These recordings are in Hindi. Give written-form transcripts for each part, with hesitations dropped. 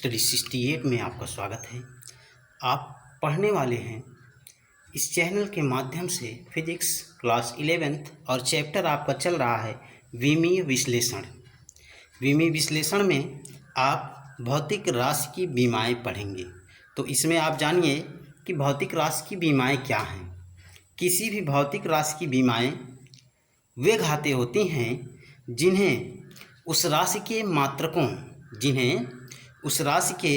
स्टडी 68 में आपका स्वागत है। आप पढ़ने वाले हैं इस चैनल के माध्यम से फिजिक्स क्लास 11th और चैप्टर आपका चल रहा है विमीय विश्लेषण। विमीय विश्लेषण में आप भौतिक राशि की विमाएँ पढ़ेंगे। तो इसमें आप जानिए कि भौतिक राशि की विमाएँ क्या हैं। किसी भी भौतिक राशि की विमाएँ वे घातें होती हैं जिन्हें उस राशि के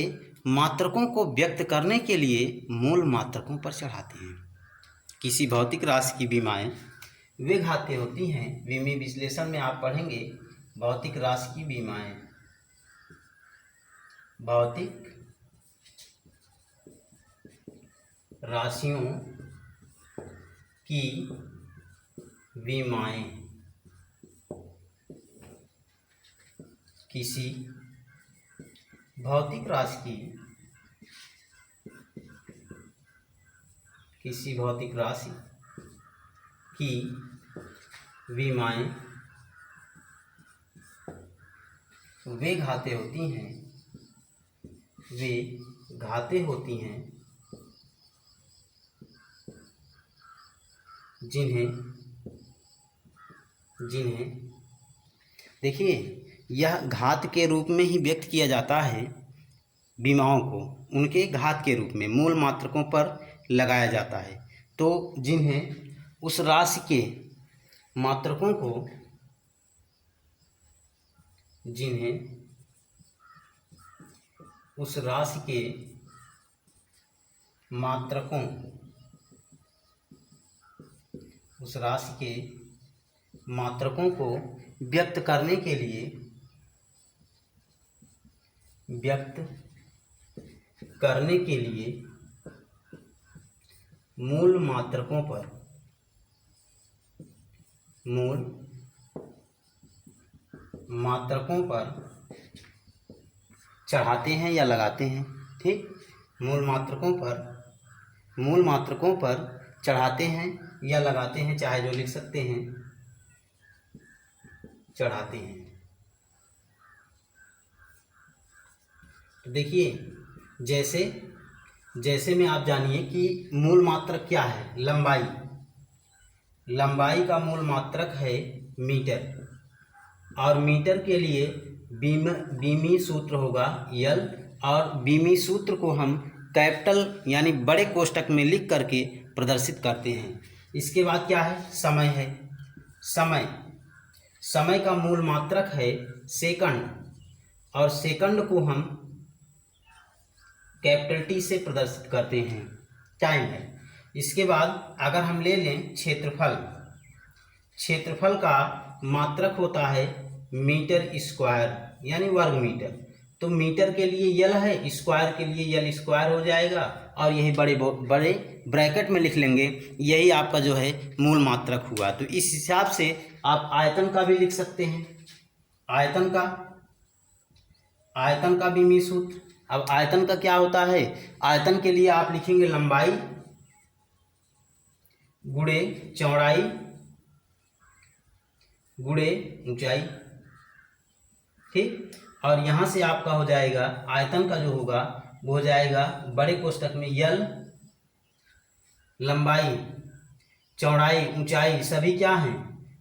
मात्रकों को व्यक्त करने के लिए मूल मात्रकों पर चढ़ाते हैं। किसी भौतिक राशि की विमाएँ वे घातें होती हैं। विमीय विश्लेषण में आप पढ़ेंगे भौतिक राशि की विमाएँ। भौतिक राशियों की विमाएँ किसी भौतिक राशि की विमाएँ वे घातें होती हैं जिन्हें देखिए यह घात के रूप में ही व्यक्त किया जाता है। विमाओं को उनके घात के रूप में मूल मात्रकों पर लगाया जाता है। तो जिन्हें उस राशि के मात्रकों को व्यक्त करने के लिए मूल मात्रकों पर चढ़ाते हैं या लगाते हैं। ठीक, मूल मात्रकों पर चढ़ाते हैं या लगाते हैं, चाहे जो लिख सकते हैं, चढ़ाते हैं। तो देखिए जैसे में आप जानिए कि मूल मात्रक क्या है। लंबाई का मूल मात्रक है मीटर, और मीटर के लिए बीमी सूत्र होगा यल, और बीमी सूत्र को हम कैपिटल यानी बड़े कोष्टक में लिख करके प्रदर्शित करते हैं। इसके बाद क्या है, समय का मूल मात्रक है सेकंड, और सेकंड को हम कैपिटल टी से प्रदर्शित करते हैं, टाइम है। इसके बाद अगर हम ले लें क्षेत्रफल का मात्रक होता है मीटर स्क्वायर यानी वर्ग मीटर। तो मीटर के लिए यल है, स्क्वायर के लिए यल स्क्वायर हो जाएगा, और यही बड़े ब्रैकेट में लिख लेंगे, यही आपका जो है मूल मात्रक हुआ। तो इस हिसाब से आप आयतन का भी लिख सकते हैं। आयतन का विमीय सूत्र। अब आयतन का क्या होता है, आयतन के लिए आप लिखेंगे लंबाई गुणे चौड़ाई गुणे ऊंचाई। ठीक, और यहाँ से आपका हो जाएगा आयतन का जो होगा वो हो जाएगा बड़े कोष्टक में यल, लंबाई चौड़ाई ऊंचाई सभी क्या हैं,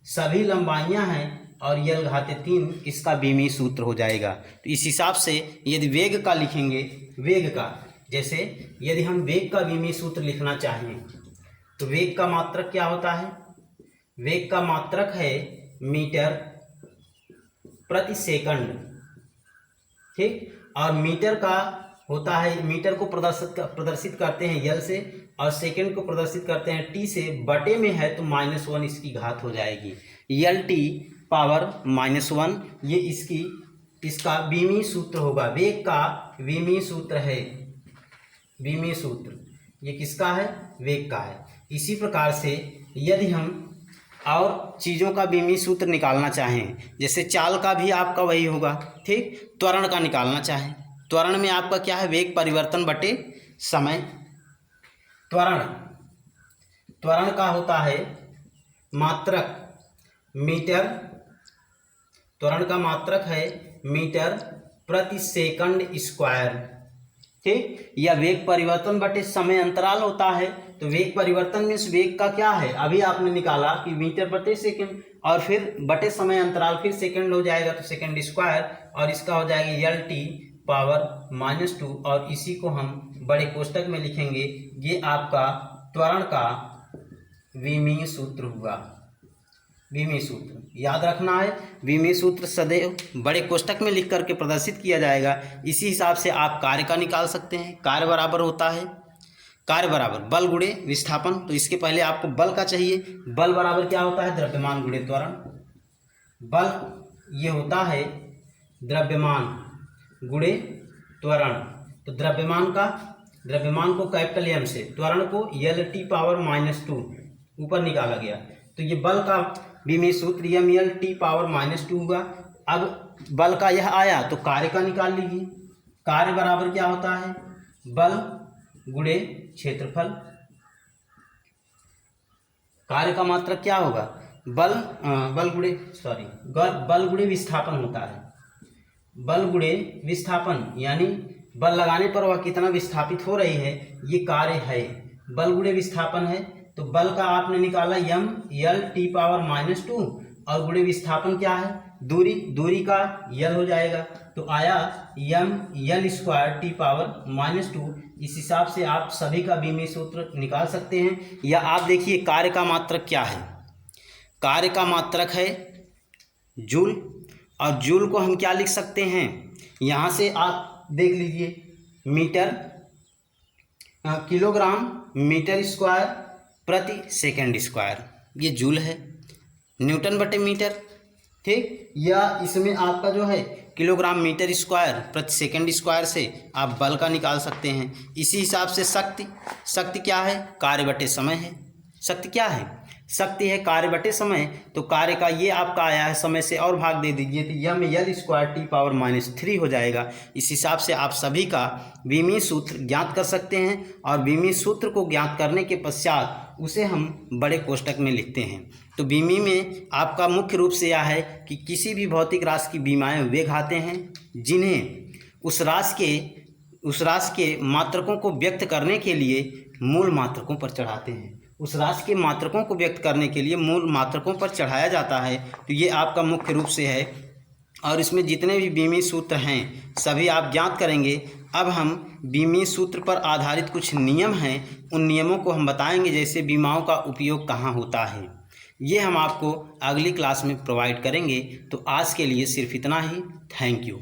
सभी लंबाइयाँ हैं, और यल घाते 3 इसका विमीय सूत्र हो जाएगा। तो इस हिसाब से यदि वेग का लिखेंगे, जैसे यदि हम वेग का विमीय सूत्र लिखना चाहें तो वेग का मात्रक क्या होता है, वेग का मात्रक है मीटर प्रति सेकंड। ठीक, और मीटर का होता है, मीटर को प्रदर्शित करते हैं यल से, और सेकंड को प्रदर्शित करते हैं टी से। बटे में है तो -1 इसकी घात हो जाएगी, यल टी पावर -1, ये इसका विमीय सूत्र होगा। वेग का विमीय सूत्र है, ये किसका है, वेग का है। इसी प्रकार से यदि हम और चीज़ों का विमीय सूत्र निकालना चाहें, जैसे चाल का भी आपका वही होगा। ठीक, त्वरण का निकालना चाहें, त्वरण में आपका क्या है, वेग परिवर्तन बटे समय। त्वरण का होता है मात्रक मीटर, त्वरण का मात्रक है मीटर प्रति सेकंड स्क्वायर। ठीक, या वेग परिवर्तन बटे समय अंतराल होता है। तो वेग परिवर्तन में इस वेग का क्या है, अभी आपने निकाला कि मीटर प्रति सेकंड, और फिर बटे समय अंतराल फिर सेकंड हो जाएगा, तो सेकंड स्क्वायर, और इसका हो जाएगा LT पावर -2, और इसी को हम बड़े कोष्टक में लिखेंगे। ये आपका त्वरण का विमीय सूत्र हुआ। विमीय सूत्र याद रखना है, विमीय सूत्र सदैव बड़े कोष्टक में लिख करके प्रदर्शित किया जाएगा। इसी हिसाब से आप कार्य का निकाल सकते हैं। कार्य बराबर होता है, कार्य बराबर बल गुणे विस्थापन। तो इसके पहले आपको बल का चाहिए। बल बराबर क्या होता है, द्रव्यमान गुणे त्वरण। बल ये होता है द्रव्यमान गुणे त्वरण। तो द्रव्यमान को कैपिटल M से, त्वरण को LT पावर -2 ऊपर निकाला गया। तो ये बल का विमीय सूत्र MLT पावर -2 हुआ। अब बल का यह आया तो कार्य का निकाल लीजिए। कार्य बराबर क्या होता है, बल गुणे क्षेत्रफल। कार्य का मात्रक क्या होगा, बल गुणे विस्थापन होता है। बल गुणे विस्थापन यानी बल लगाने पर वह कितना विस्थापित हो रही है, ये कार्य है। बल गुणे विस्थापन है, तो बल का आपने निकाला MLT पावर -2, और गुणे विस्थापन क्या है, दूरी का L हो जाएगा। तो आया ML² T पावर -2। इस हिसाब से आप सभी का विमीय सूत्र निकाल सकते हैं। या आप देखिए कार्य का मात्रक क्या है, कार्य का मात्रक है जूल, और जूल को हम क्या लिख सकते हैं, यहाँ से आप देख लीजिए, मीटर किलोग्राम मीटर स्क्वायर प्रति सेकंड स्क्वायर, ये जूल है। न्यूटन बटे मीटर, ठीक, या इसमें आपका जो है किलोग्राम मीटर स्क्वायर प्रति सेकंड स्क्वायर से आप बल का निकाल सकते हैं। इसी हिसाब से शक्ति क्या है, कार्य बटे समय है। शक्ति क्या है, शक्ति है कार्य बटे समय। तो कार्य का ये आपका आया है, समय से और भाग दे दीजिए तो ML² T पावर -3 हो जाएगा। इस हिसाब से आप सभी का विमीय सूत्र ज्ञात कर सकते हैं, और विमीय सूत्र को ज्ञात करने के पश्चात उसे हम बड़े कोष्टक में लिखते हैं। तो विमीय में आपका मुख्य रूप से यह है कि किसी भी भौतिक राशि की विमाएँ वे घाते हैं जिन्हें उस राशि के मात्रकों को व्यक्त करने के लिए मूल मात्रकों पर चढ़ाते हैं। उस राशि के मात्रकों को व्यक्त करने के लिए मूल मात्रकों पर चढ़ाया जाता है। तो ये आपका मुख्य रूप से है, और इसमें जितने भी विमीय सूत्र हैं सभी आप ज्ञात करेंगे। अब हम विमीय सूत्र पर आधारित कुछ नियम हैं, उन नियमों को हम बताएंगे, जैसे विमाओं का उपयोग कहाँ होता है, ये हम आपको अगली क्लास में प्रोवाइड करेंगे। तो आज के लिए सिर्फ इतना ही। Thank you.